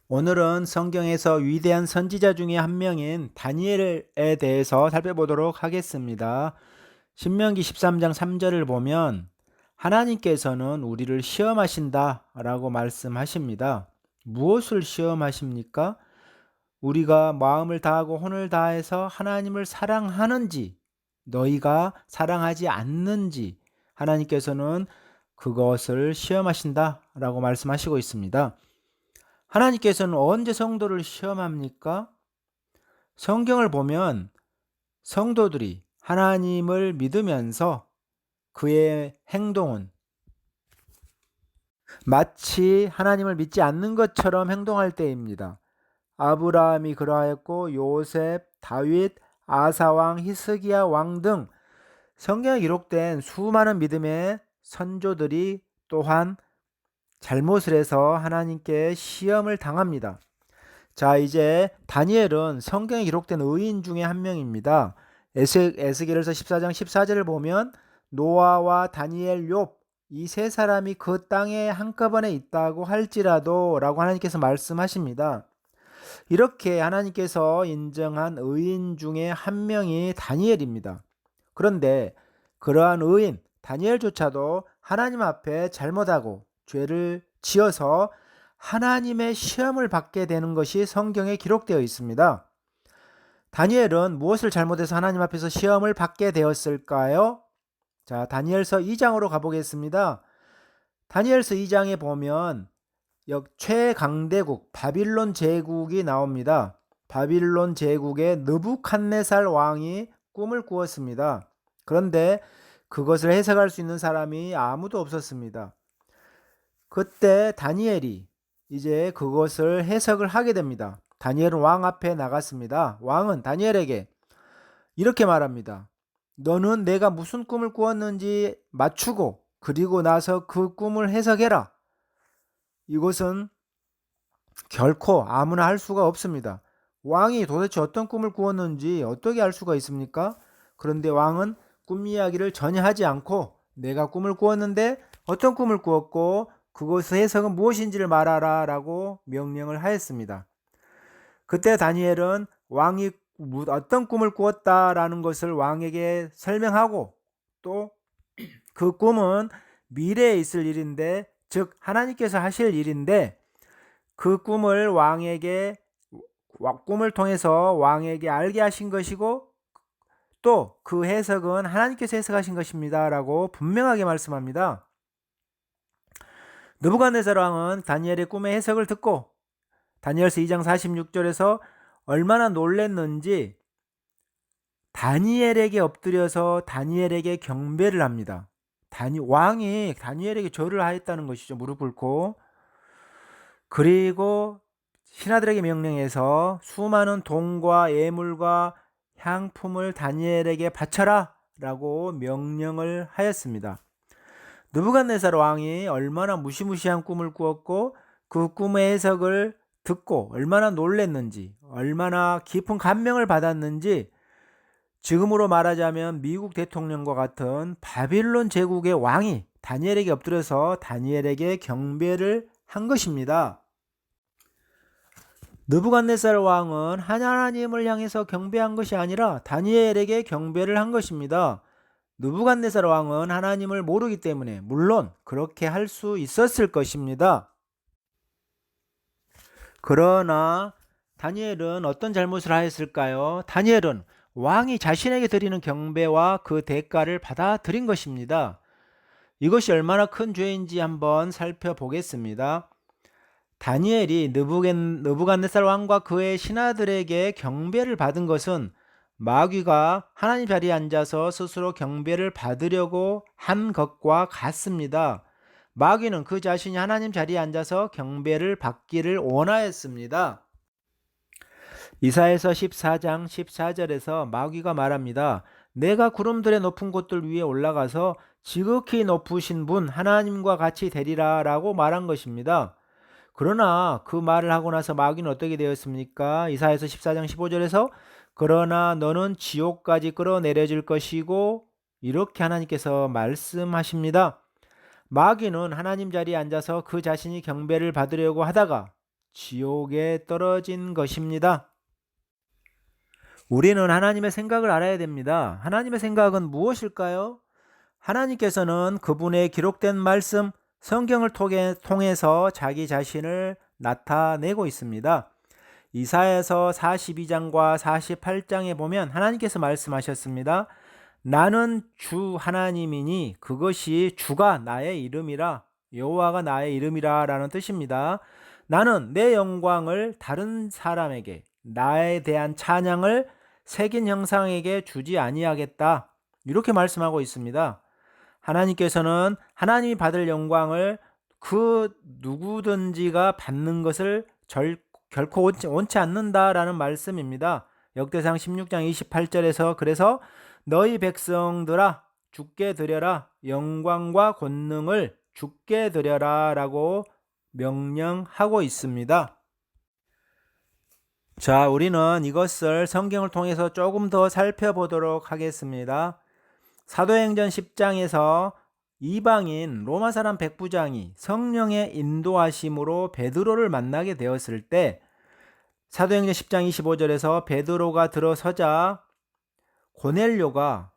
오늘은 성경에서 위대한 선지자 중에 한 명인 다니엘에 대해서 살펴보도록 하겠습니다. 신명기 13장 3절을 보면 하나님께서는 우리를 시험하신다 라고 말씀하십니다. 무엇을 시험하십니까? 우리가 마음을 다하고 혼을 다해서 하나님을 사랑하는지, 너희가 사랑하지 않는지 하나님께서는 그것을 시험하신다 라고 말씀하시고 있습니다. 하나님께서는 언제 성도를 시험합니까? 성경을 보면 성도들이 하나님을 믿으면서 그의 행동은 마치 하나님을 믿지 않는 것처럼 행동할 때입니다. 아브라함이 그러하였고 요셉, 다윗, 아사왕, 히스기야 왕 등 성경에 기록된 수많은 믿음의 선조들이 또한 잘못을 해서 하나님께 시험을 당합니다. 자, 이제 다니엘은 성경에 기록된 의인 중에 한 명입니다. 에스겔서 14장 14절을 보면 노아와 다니엘, 욥 이 세 사람이 그 땅에 한꺼번에 있다고 할지라도 라고 하나님께서 말씀하십니다. 이렇게 하나님께서 인정한 의인 중에 한 명이 다니엘입니다. 그런데 그러한 의인 다니엘조차도 하나님 앞에 잘못하고 죄를 지어서 하나님의 시험을 받게 되는 것이 성경에 기록되어 있습니다. 다니엘은 무엇을 잘못해서 하나님 앞에서 시험을 받게 되었을까요? 자, 다니엘서 2장으로 가보겠습니다. 다니엘서 2장에 보면 최강대국 바빌론 제국이 나옵니다. 바빌론 제국의 느부갓네살 왕이 꿈을 꾸었습니다. 그런데 그것을 해석할 수 있는 사람이 아무도 없었습니다. 그때 다니엘이 이제 그것을 해석을 하게 됩니다. 다니엘은 왕 앞에 나갔습니다. 왕은 다니엘에게 이렇게 말합니다. 너는 내가 무슨 꿈을 꾸었는지 맞추고 그리고 나서 그 꿈을 해석해라. 이것은 결코 아무나 할 수가 없습니다. 왕이 도대체 어떤 꿈을 꾸었는지 어떻게 알 수가 있습니까? 그런데 왕은 꿈 이야기를 전혀 하지 않고 내가 꿈을 꾸었는데 어떤 꿈을 꾸었고 그것의 해석은 무엇인지를 말하라 라고 명령을 하였습니다. 그때 다니엘은 왕이 어떤 꿈을 꾸었다라는 것을 왕에게 설명하고 또 그 꿈은 미래에 있을 일인데 즉 하나님께서 하실 일인데 그 꿈을 꿈을 통해서 왕에게 알게 하신 것이고 또 그 해석은 하나님께서 해석하신 것입니다 라고 분명하게 말씀합니다. 느부갓네살 왕은 다니엘의 꿈의 해석을 듣고 다니엘서 2장 46절에서 얼마나 놀랐는지 다니엘에게 엎드려서 다니엘에게 경배를 합니다. 왕이 다니엘에게 절을 하였다는 것이죠. 무릎 꿇고. 그리고 신하들에게 명령해서 수많은 돈과 예물과 향품을 다니엘에게 바쳐라 라고 명령을 하였습니다. 느부갓네살 왕이 얼마나 무시무시한 꿈을 꾸었고 그 꿈의 해석을 듣고 얼마나 놀랐는지 얼마나 깊은 감명을 받았는지 지금으로 말하자면 미국 대통령과 같은 바빌론 제국의 왕이 다니엘에게 엎드려서 다니엘에게 경배를 한 것입니다. 느부갓네살 왕은 하나님을 향해서 경배한 것이 아니라 다니엘에게 경배를 한 것입니다. 느부갓네살 왕은 하나님을 모르기 때문에 물론 그렇게 할 수 있었을 것입니다. 그러나 다니엘은 어떤 잘못을 하였을까요? 다니엘은 왕이 자신에게 드리는 경배와 그 대가를 받아들인 것입니다. 이것이 얼마나 큰 죄인지 한번 살펴보겠습니다. 다니엘이 느부갓네살 왕과 그의 신하들에게 경배를 받은 것은 마귀가 하나님 자리에 앉아서 스스로 경배를 받으려고 한 것과 같습니다. 마귀는 그 자신이 하나님 자리에 앉아서 경배를 받기를 원하였습니다. 이사야서 14장 14절에서 마귀가 말합니다. 내가 구름들의 높은 곳들 위에 올라가서 지극히 높으신 분 하나님과 같이 되리라 라고 말한 것입니다. 그러나 그 말을 하고 나서 마귀는 어떻게 되었습니까? 이사야서 14장 15절에서 그러나 너는 지옥까지 끌어내려질 것이고 이렇게 하나님께서 말씀하십니다. 마귀는 하나님 자리에 앉아서 그 자신이 경배를 받으려고 하다가 지옥에 떨어진 것입니다. 우리는 하나님의 생각을 알아야 됩니다. 하나님의 생각은 무엇일까요? 하나님께서는 그분의 기록된 말씀, 성경을 통해서 자기 자신을 나타내고 있습니다. 이사야서 42장과 48장에 보면 하나님께서 말씀하셨습니다. 나는 주 하나님이니 그것이 주가 나의 이름이라, 여호와가 나의 이름이라 라는 뜻입니다. 나는 내 영광을 다른 사람에게, 나에 대한 찬양을 새긴 형상에게 주지 아니하겠다, 이렇게 말씀하고 있습니다. 하나님께서는 하나님이 받을 영광을 그 누구든지가 받는 것을 결코 원치 않는다라는 말씀입니다. 역대상 16장 28절에서 그래서 너희 백성들아 주께 드려라, 영광과 권능을 주께 드려라 라고 명령하고 있습니다. 자, 우리는 이것을 성경을 통해서 조금 더 살펴보도록 하겠습니다. 사도행전 10장에서 이방인 로마 사람 백부장이 성령의 인도하심으로 베드로를 만나게 되었을 때 사도행전 10장 25절에서 베드로가 들어서자 고넬료가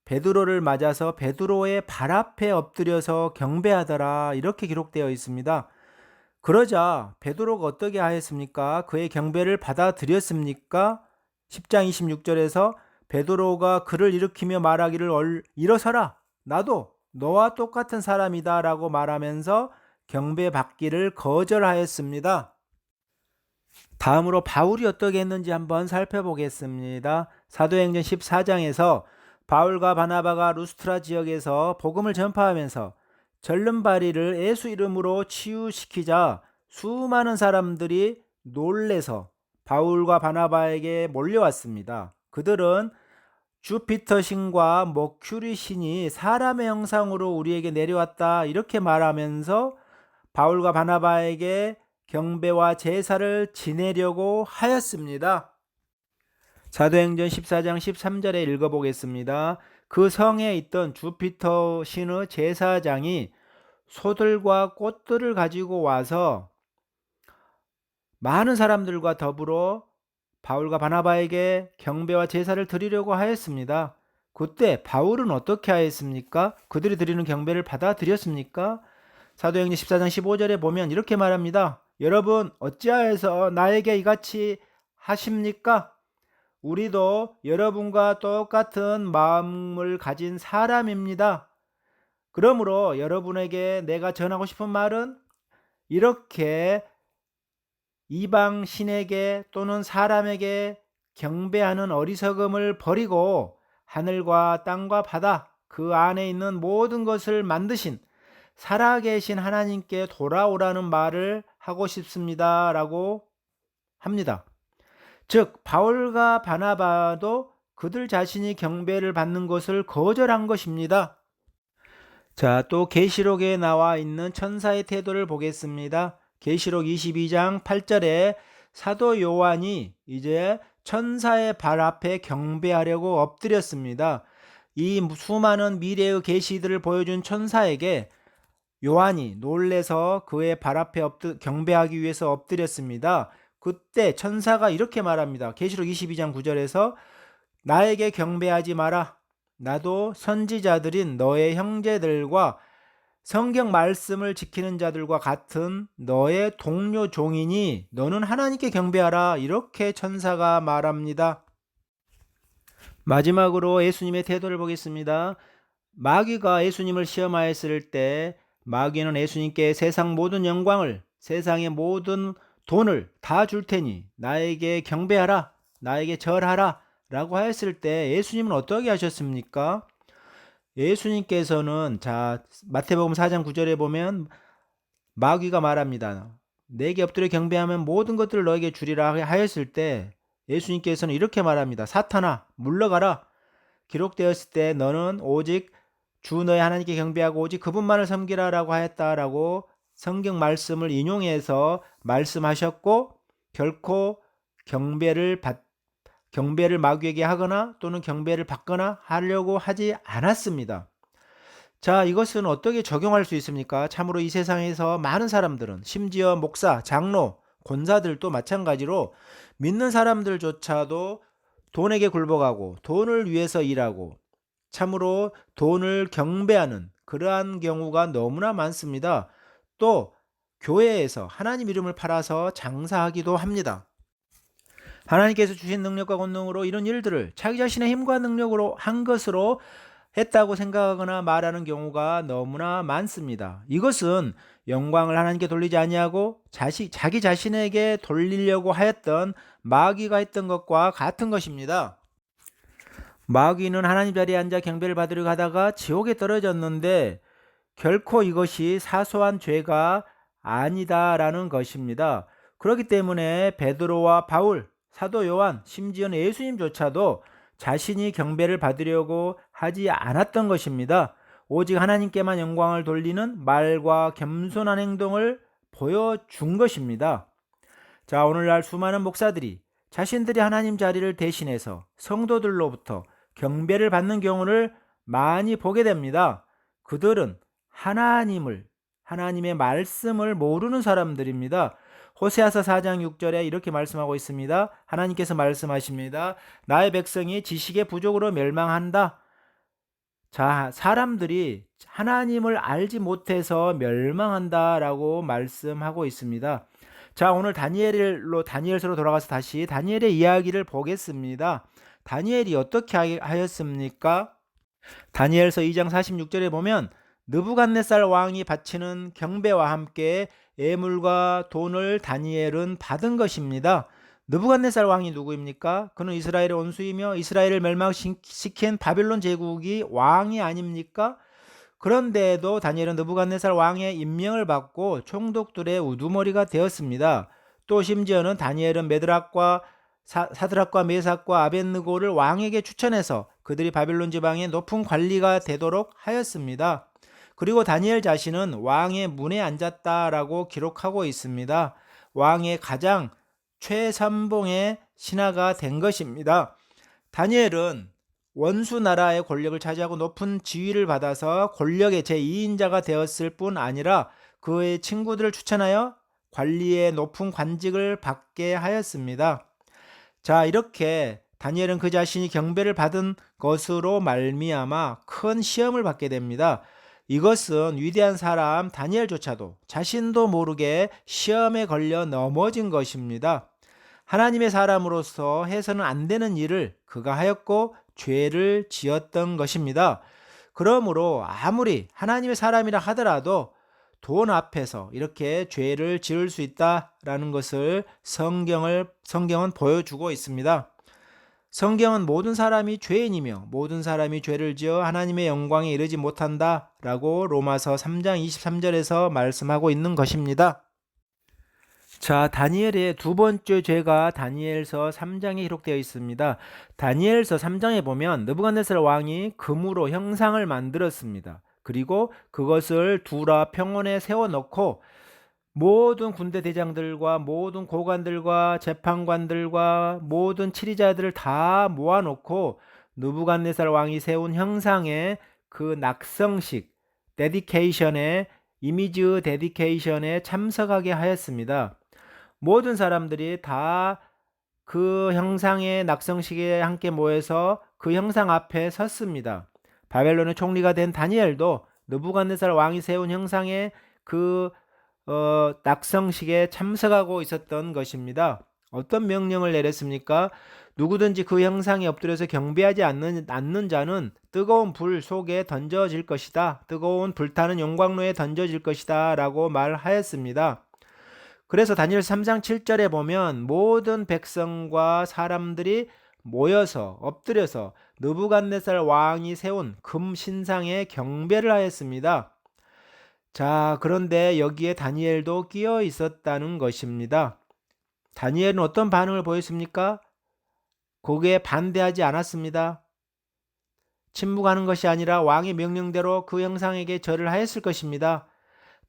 베드로를 맞아서 베드로의 발 앞에 엎드려서 경배하더라, 이렇게 기록되어 있습니다. 그러자 베드로가 어떻게 하였습니까? 그의 경배를 받아들였습니까? 10장 26절에서 베드로가 그를 일으키며 말하기를 일어서라, 나도 너와 똑같은 사람이다 라고 말하면서 경배받기를 거절하였습니다. 다음으로 바울이 어떻게 했는지 한번 살펴보겠습니다. 사도행전 14장에서 바울과 바나바가 루스트라 지역에서 복음을 전파하면서 절름발이를 예수 이름으로 치유시키자 수많은 사람들이 놀래서 바울과 바나바에게 몰려왔습니다. 그들은 주피터 신과 머큐리 신이 사람의 형상으로 우리에게 내려왔다, 이렇게 말하면서 바울과 바나바에게 경배와 제사를 지내려고 하였습니다. 사도행전 14장 13절에 읽어보겠습니다. 그 성에 있던 주피터 신의 제사장이 소들과 꽃들을 가지고 와서 많은 사람들과 더불어 바울과 바나바에게 경배와 제사를 드리려고 하였습니다. 그때 바울은 어떻게 하였습니까? 그들이 드리는 경배를 받아들였습니까? 사도행전 14장 15절에 보면 이렇게 말합니다. 여러분 어찌하여서 나에게 이같이 하십니까? 우리도 여러분과 똑같은 마음을 가진 사람입니다. 그러므로 여러분에게 내가 전하고 싶은 말은 이렇게 이방 신에게 또는 사람에게 경배하는 어리석음을 버리고 하늘과 땅과 바다 그 안에 있는 모든 것을 만드신 살아계신 하나님께 돌아오라는 말을 하고 싶습니다 라고 합니다. 즉 바울과 바나바도 그들 자신이 경배를 받는 것을 거절한 것입니다. 자, 또 계시록에 나와 있는 천사의 태도를 보겠습니다. 계시록 22장 8절에 사도 요한이 이제 천사의 발 앞에 경배하려고 엎드렸습니다. 이 수많은 미래의 계시들을 보여준 천사에게 요한이 놀래서 그의 발 앞에 경배하기 위해서 엎드렸습니다. 그때 천사가 이렇게 말합니다. 계시록 22장 9절에서 나에게 경배하지 마라. 나도 선지자들인 너의 형제들과 성경 말씀을 지키는 자들과 같은 너의 동료 종이니 너는 하나님께 경배하라. 이렇게 천사가 말합니다. 마지막으로 예수님의 태도를 보겠습니다. 마귀가 예수님을 시험하였을 때 마귀는 예수님께 세상 모든 영광을, 세상의 모든 돈을 다 줄 테니 나에게 경배하라, 나에게 절하라 라고 하였을 때 예수님은 어떻게 하셨습니까? 예수님께서는 자 마태복음 4장 9절에 보면 마귀가 말합니다. 내게 엎드려 경배하면 모든 것들을 너에게 주리라 하였을 때 예수님께서는 이렇게 말합니다. 사탄아 물러가라. 기록되었을 때 너는 오직 주 너의 하나님께 경배하고 오직 그분만을 섬기라 라고 하였다라고 성경 말씀을 인용해서 말씀하셨고 결코 경배를 마귀에게 하거나 또는 경배를 받거나 하려고 하지 않았습니다. 자, 이것은 어떻게 적용할 수 있습니까? 참으로 이 세상에서 많은 사람들은 심지어 목사, 장로, 권사들도 마찬가지로 믿는 사람들조차도 돈에게 굴복하고 돈을 위해서 일하고 참으로 돈을 경배하는 그러한 경우가 너무나 많습니다. 또 교회에서 하나님 이름을 팔아서 장사하기도 합니다. 하나님께서 주신 능력과 권능으로 이런 일들을 자기 자신의 힘과 능력으로 한 것으로 했다고 생각하거나 말하는 경우가 너무나 많습니다. 이것은 영광을 하나님께 돌리지 아니하고 자기 자신에게 돌리려고 하였던 마귀가 했던 것과 같은 것입니다. 마귀는 하나님 자리에 앉아 경배를 받으려고 하다가 지옥에 떨어졌는데 결코 이것이 사소한 죄가 아니다라는 것입니다. 그렇기 때문에 베드로와 바울, 사도 요한, 심지어는 예수님조차도 자신이 경배를 받으려고 하지 않았던 것입니다. 오직 하나님께만 영광을 돌리는 말과 겸손한 행동을 보여준 것입니다. 자, 오늘날 수많은 목사들이 자신들이 하나님 자리를 대신해서 성도들로부터 경배를 받는 경우를 많이 보게 됩니다. 그들은 하나님의 말씀을 모르는 사람들입니다. 호세아서 4장 6절에 이렇게 말씀하고 있습니다. 하나님께서 말씀하십니다. 나의 백성이 지식의 부족으로 멸망한다. 자, 사람들이 하나님을 알지 못해서 멸망한다라고 말씀하고 있습니다. 자, 오늘 다니엘서로 돌아가서 다시 다니엘의 이야기를 보겠습니다. 다니엘이 어떻게 하였습니까? 다니엘서 2장 46절에 보면 느부갓네살 왕이 바치는 경배와 함께 예물과 돈을 다니엘은 받은 것입니다. 느부갓네살 왕이 누구입니까? 그는 이스라엘의 원수이며 이스라엘을 멸망시킨 바빌론 제국이 왕이 아닙니까? 그런데도 다니엘은 느부갓네살 왕의 임명을 받고 총독들의 우두머리가 되었습니다. 또 심지어는 다니엘은 사드락과 메삭과 아벳느고를 왕에게 추천해서 그들이 바빌론 지방의 높은 관리가 되도록 하였습니다. 그리고 다니엘 자신은 왕의 문에 앉았다라고 기록하고 있습니다. 왕의 가장 최선봉의 신하가 된 것입니다. 다니엘은 원수 나라의 권력을 차지하고 높은 지위를 받아서 권력의 제2인자가 되었을 뿐 아니라 그의 친구들을 추천하여 관리의 높은 관직을 받게 하였습니다. 자, 이렇게 다니엘은 그 자신이 경배를 받은 것으로 말미암아 큰 시험을 받게 됩니다. 이것은 위대한 사람 다니엘조차도 자신도 모르게 시험에 걸려 넘어진 것입니다. 하나님의 사람으로서 해서는 안 되는 일을 그가 하였고 죄를 지었던 것입니다. 그러므로 아무리 하나님의 사람이라 하더라도 돈 앞에서 이렇게 죄를 지을 수 있다라는 것을 성경은 보여주고 있습니다. 성경은 모든 사람이 죄인이며 모든 사람이 죄를 지어 하나님의 영광에 이르지 못한다라고 로마서 3장 23절에서 말씀하고 있는 것입니다. 자, 다니엘의 두 번째 죄가 다니엘서 3장에 기록되어 있습니다. 다니엘서 3장에 보면 느부갓네살 왕이 금으로 형상을 만들었습니다. 그리고 그것을 두라 평원에 세워놓고 모든 군대 대장들과 모든 고관들과 재판관들과 모든 치리자들을 다 모아놓고 느부갓네살 왕이 세운 형상의 그 낙성식 이미지 데디케이션에 참석하게 하였습니다. 모든 사람들이 다 그 형상의 낙성식에 함께 모여서 그 형상 앞에 섰습니다. 바벨론의 총리가 된 다니엘도 느부갓네살 왕이 세운 형상의 그 낙성식에 참석하고 있었던 것입니다. 어떤 명령을 내렸습니까? 누구든지 그 형상에 엎드려서 경배하지 않는 자는 뜨거운 불 속에 던져질 것이다. 뜨거운 불타는 용광로에 던져질 것이다. 라고 말하였습니다. 그래서 다니엘 3장 7절에 보면 모든 백성과 사람들이 모여서 엎드려서 느부갓네살 왕이 세운 금 신상에 경배를 하였습니다. 자, 그런데 여기에 다니엘도 끼어 있었다는 것입니다. 다니엘은 어떤 반응을 보였습니까? 거기에 반대하지 않았습니다. 침묵하는 것이 아니라 왕의 명령대로 그 형상에게 절을 하였을 것입니다.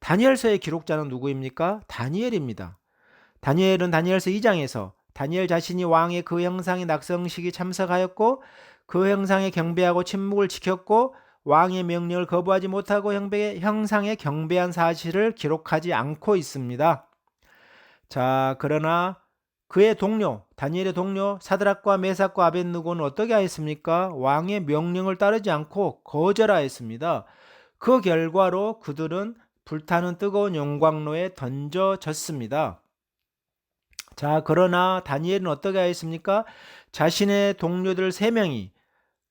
다니엘서의 기록자는 누구입니까? 다니엘입니다. 다니엘은 다니엘서 2장에서 다니엘 자신이 왕의 그 형상의 낙성식에 참석하였고 그 형상에 경배하고 침묵을 지켰고 왕의 명령을 거부하지 못하고 형상에 경배한 사실을 기록하지 않고 있습니다. 자, 그러나 그의 동료, 다니엘의 동료 사드락과 메삭과 아벳느고는 어떻게 하였습니까? 왕의 명령을 따르지 않고 거절하였습니다. 그 결과로 그들은 불타는 뜨거운 용광로에 던져졌습니다. 자, 그러나 다니엘은 어떻게 하였습니까? 자신의 동료들 3명이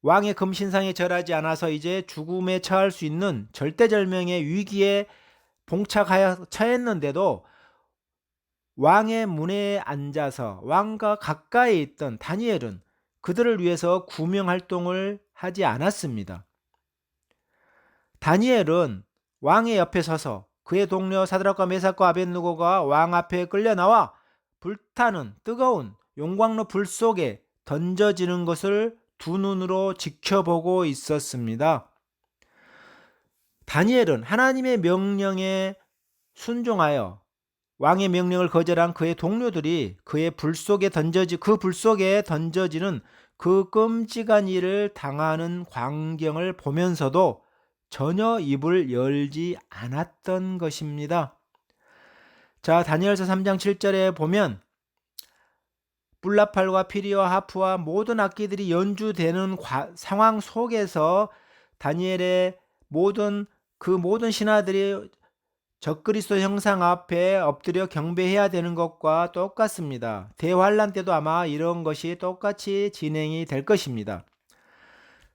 왕의 금신상에 절하지 않아서 이제 죽음에 처할 수 있는 절대절명의 위기에 처했는데도 왕의 문에 앉아서 왕과 가까이 있던 다니엘은 그들을 위해서 구명활동을 하지 않았습니다. 다니엘은 왕의 옆에 서서 그의 동료 사드락과 메삭과 아벳느고가 왕 앞에 끌려 나와 불타는 뜨거운 용광로 불 속에 던져지는 것을 두 눈으로 지켜보고 있었습니다. 다니엘은 하나님의 명령에 순종하여 왕의 명령을 거절한 그의 동료들이 그 불 속에 던져지는 그 끔찍한 일을 당하는 광경을 보면서도 전혀 입을 열지 않았던 것입니다. 자, 다니엘서 3장 7절에 보면 뿔나팔과 피리와 하프와 모든 악기들이 연주되는 상황 속에서 다니엘의 모든 신하들이 적그리스도 형상 앞에 엎드려 경배해야 되는 것과 똑같습니다. 대환란 때도 아마 이런 것이 똑같이 진행이 될 것입니다.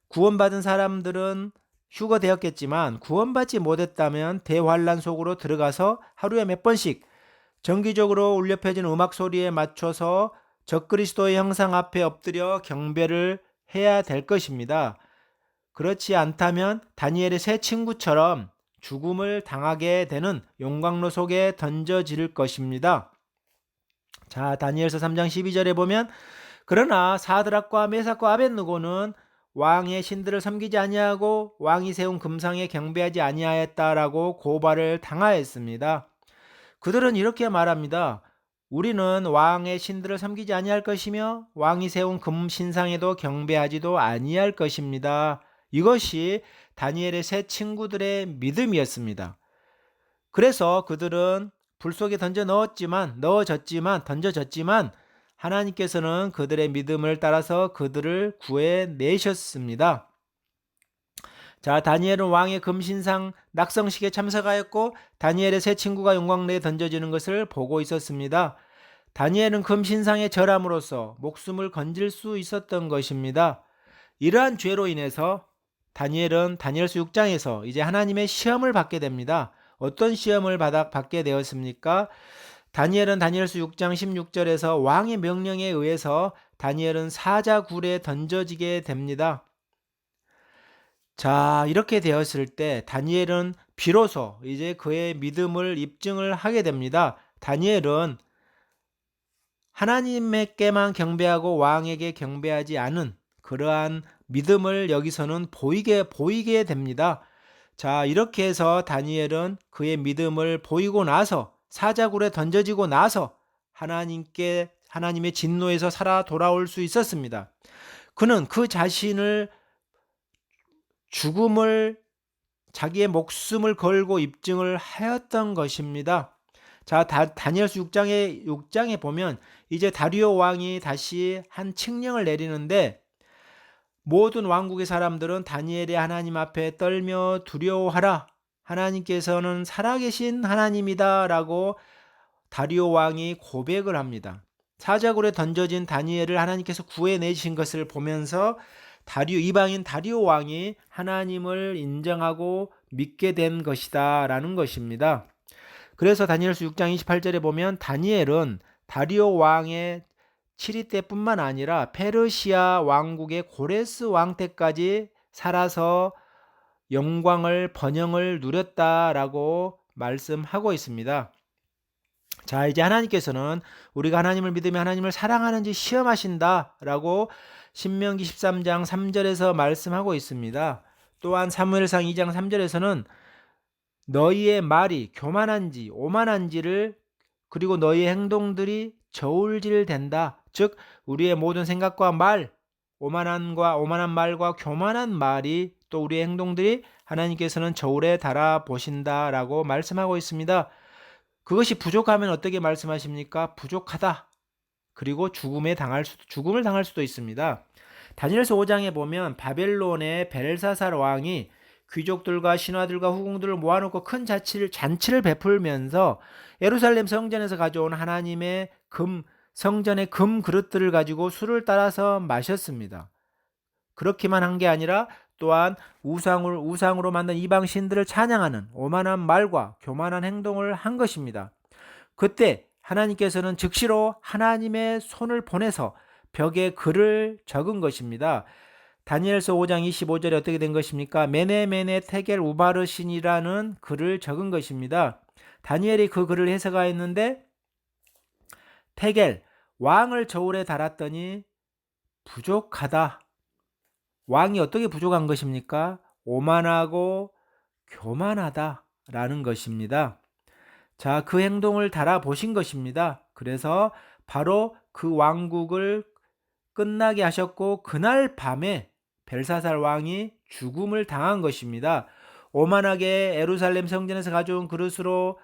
구원받은 사람들은 휴거되었겠지만 구원받지 못했다면 대환란 속으로 들어가서 하루에 몇 번씩 정기적으로 울려 펴진 음악 소리에 맞춰서 적그리스도의 형상 앞에 엎드려 경배를 해야 될 것입니다. 그렇지 않다면 다니엘의 세 친구처럼 죽음을 당하게 되는 용광로 속에 던져질 것입니다. 자, 다니엘서 3장 12절에 보면 그러나 사드락과 메삭과 아벳느고는 왕의 신들을 섬기지 아니하고 왕이 세운 금상에 경배하지 아니하였다라고 고발을 당하였습니다. 그들은 이렇게 말합니다. 우리는 왕의 신들을 섬기지 아니할 것이며 왕이 세운 금신상에도 경배하지도 아니할 것입니다. 이것이 다니엘의 세 친구들의 믿음이었습니다. 그래서 그들은 불 속에 던져졌지만 하나님께서는 그들의 믿음을 따라서 그들을 구해내셨습니다. 자, 다니엘은 왕의 금신상 낙성식에 참석하였고 다니엘의 세 친구가 용광로에 던져지는 것을 보고 있었습니다. 다니엘은 금신상에 절함으로써 목숨을 건질 수 있었던 것입니다. 이러한 죄로 인해서 다니엘은 다니엘서 6장에서 이제 하나님의 시험을 받게 됩니다. 어떤 시험을 받게 되었습니까? 다니엘은 다니엘서 6장 16절에서 왕의 명령에 의해서 다니엘은 사자굴에 던져지게 됩니다. 자, 이렇게 되었을 때 다니엘은 비로소 이제 그의 믿음을 입증을 하게 됩니다. 다니엘은 하나님께만 경배하고 왕에게 경배하지 않은 그러한 믿음을 여기서는 보이게 됩니다. 자, 이렇게 해서 다니엘은 그의 믿음을 보이고 나서 사자굴에 던져지고 나서 하나님의 진노에서 살아 돌아올 수 있었습니다. 그는 그 자신을 죽음을 자기의 목숨을 걸고 입증을 하였던 것입니다. 자, 다니엘서 6장에 보면 이제 다리오 왕이 다시 한 칙령을 내리는데 모든 왕국의 사람들은 다니엘의 하나님 앞에 떨며 두려워하라. 하나님께서는 살아계신 하나님이다 라고 다리오 왕이 고백을 합니다. 사자굴에 던져진 다니엘을 하나님께서 구해내신 것을 보면서 이방인 다리오 왕이 하나님을 인정하고 믿게 된 것이다 라는 것입니다. 그래서 다니엘서 6장 28절에 보면 다니엘은 다리오 왕의 7위 때뿐만 아니라 페르시아 왕국의 고레스 왕 때까지 살아서 번영을 누렸다라고 말씀하고 있습니다. 자, 이제 하나님께서는 우리가 하나님을 믿으며 하나님을 사랑하는지 시험하신다라고 신명기 13장 3절에서 말씀하고 있습니다. 또한 사무엘상 2장 3절에서는 너희의 말이 교만한지 오만한지를 그리고 너희의 행동들이 저울질된다. 즉 우리의 모든 생각과 말, 오만한 말과 교만한 말이 또 우리의 행동들이 하나님께서는 저울에 달아 보신다라고 말씀하고 있습니다. 그것이 부족하면 어떻게 말씀하십니까? 부족하다. 그리고 죽음을 당할 수도 있습니다. 다니엘서 5장에 보면 바벨론의 벨사살 왕이 귀족들과 신하들과 후궁들을 모아놓고 큰 잔치를 베풀면서 예루살렘 성전에서 가져온 하나님의 성전의 금 그릇들을 가지고 술을 따라서 마셨습니다. 그렇기만 한 게 아니라 또한 우상으로 만든 이방 신들을 찬양하는 오만한 말과 교만한 행동을 한 것입니다. 그때 하나님께서는 즉시로 하나님의 손을 보내서 벽에 글을 적은 것입니다. 다니엘서 5장 25절에 어떻게 된 것입니까? 메네 테겔 우바르신이라는 글을 적은 것입니다. 다니엘이 그 글을 해석하였는데 테겔 왕을 저울에 달았더니 부족하다. 왕이 어떻게 부족한 것입니까? 오만하고 교만하다라는 것입니다. 자, 그 행동을 달아보신 것입니다. 그래서 바로 그 왕국을 끝나게 하셨고 그날 밤에 벨사살 왕이 죽음을 당한 것입니다. 오만하게 예루살렘 성전에서 가져온 그릇으로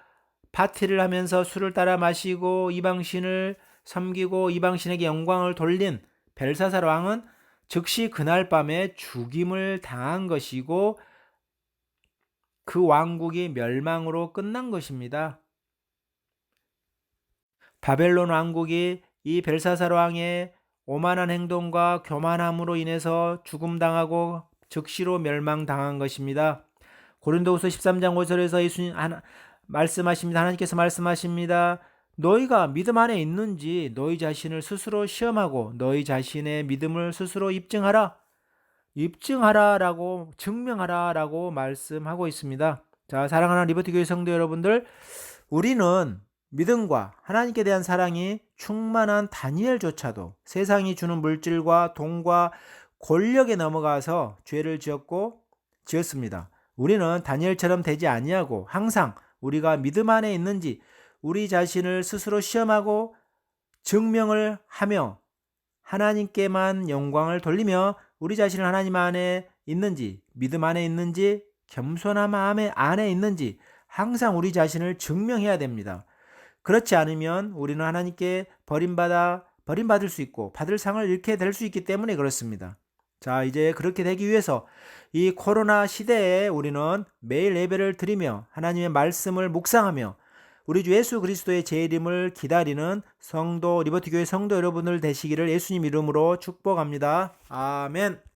파티를 하면서 술을 따라 마시고 이방신을 섬기고 이방신에게 영광을 돌린 벨사살 왕은 즉시 그날 밤에 죽임을 당한 것이고 그 왕국이 멸망으로 끝난 것입니다. 바벨론 왕국이 이 벨사살 왕의 오만한 행동과 교만함으로 인해서 죽음당하고 즉시로 멸망당한 것입니다. 고린도후서 13장 5절에서 예수님 말씀하십니다. 하나님께서 말씀하십니다. 너희가 믿음 안에 있는지 너희 자신을 스스로 시험하고 너희 자신의 믿음을 스스로 입증하라라고 증명하라라고 말씀하고 있습니다. 자, 사랑하는 리버티 교회 성도 여러분들, 우리는 믿음과 하나님께 대한 사랑이 충만한 다니엘조차도 세상이 주는 물질과 돈과 권력에 넘어가서 죄를 지었습니다. 우리는 다니엘처럼 되지 아니하고 항상 우리가 믿음 안에 있는지 우리 자신을 스스로 시험하고 증명을 하며 하나님께만 영광을 돌리며 우리 자신을 하나님 안에 있는지 믿음 안에 있는지 겸손함 안에 있는지 항상 우리 자신을 증명해야 됩니다. 그렇지 않으면 우리는 하나님께 버림받을 수 있고 받을 상을 잃게 될 수 있기 때문에 그렇습니다. 자, 이제 그렇게 되기 위해서 이 코로나 시대에 우리는 매일 예배를 드리며 하나님의 말씀을 묵상하며 우리 주 예수 그리스도의 재림을 기다리는 리버티 교회 성도 여러분들 되시기를 예수님 이름으로 축복합니다. 아멘.